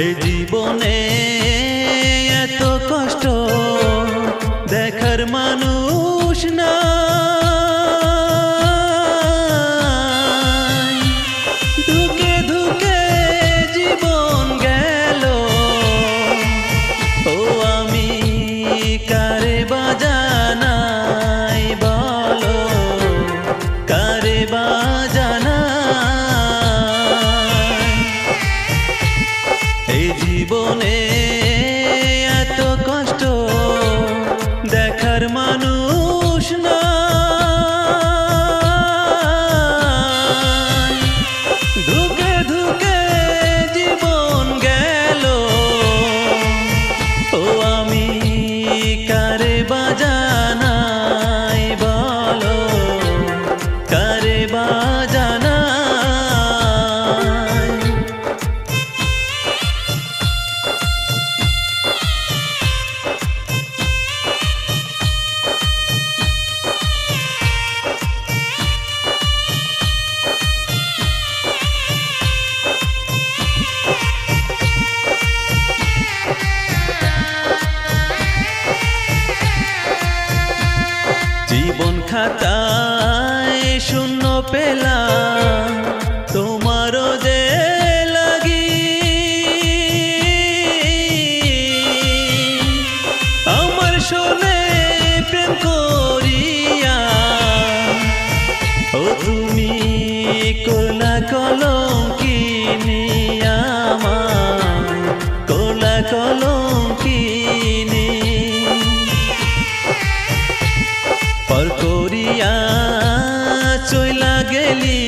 এই জীবনে এত কষ্ট দেখার মানুষ না, ধুকে ধুকে জীবন গেল। ও আমি কারে বাজানাই বলো, কারে বাজানাই। এই জীবনে এত কষ্ট দেখার মানুষ না, ধুকে ধুকে জীবন গেল। ও আমি কারে বাজানাই বলো, কারে বাজানাই। জীবন খাতায় শূন্য পেলাম তোমারও যে লাগি, আমার শোনে প্রেম করিয়া। ও তুমি কোলা কলঙ্কিনী, আমার কোলা কলঙ্কিনী। পর করিয়া চইলা গেলি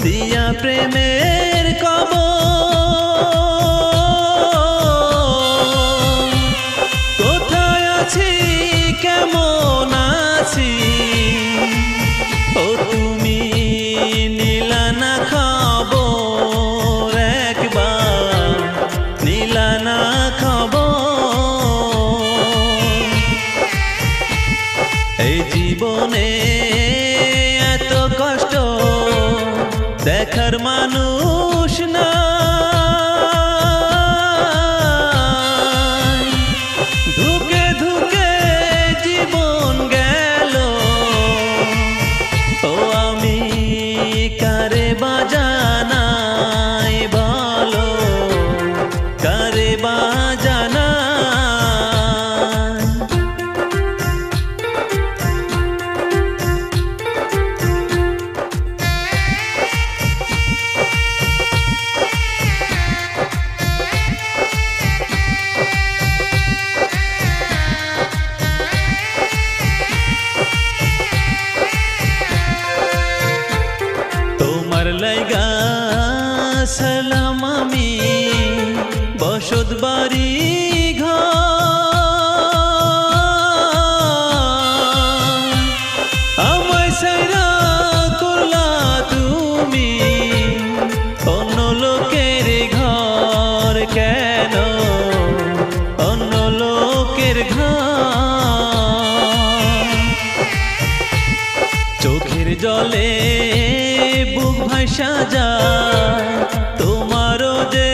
দিয়া প্রেমের কবর। কোথায় আছি কেমন আছি, ও তুমি নিলা না খবর, একবার নিলা না খবর। এই জীবনে এত কষ্ট দেখার মানুষ না, ধুকে ধুকে জীবন গেল। ও আমি কারে বাজানাই বলো, কারে বাজানাই। তোমার লাইগা সালাম আমি বসত বাড়ি ঘর, আমায় সাইরা করলা তুমি অন্য লোকের ঘর। কেন অন্য লোকের ঘর? চোখের জলে বুক ভাসা যায় তোমারও যে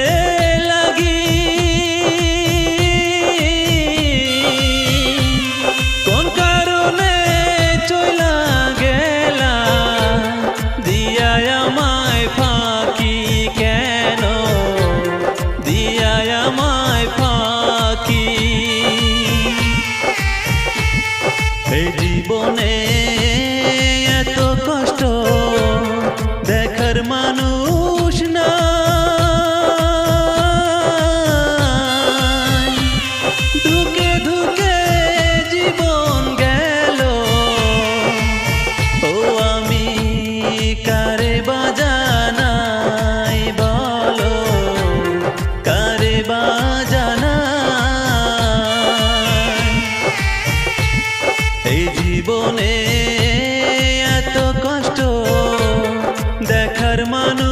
লাগি, কোন কারণে চইলা গেলা দিয়া আমায় ফাঁকি, কেন দিয়া আমায় ফাঁকি। এই জীবনে এত কষ্ট দেখার মানুষ না, ধুকে ধুকে জীবন গেল। ও আমি কারে বাজানাই বলো, কারে বাজানাই। এই জীবনে এত কষ্ট দেখার মানুষ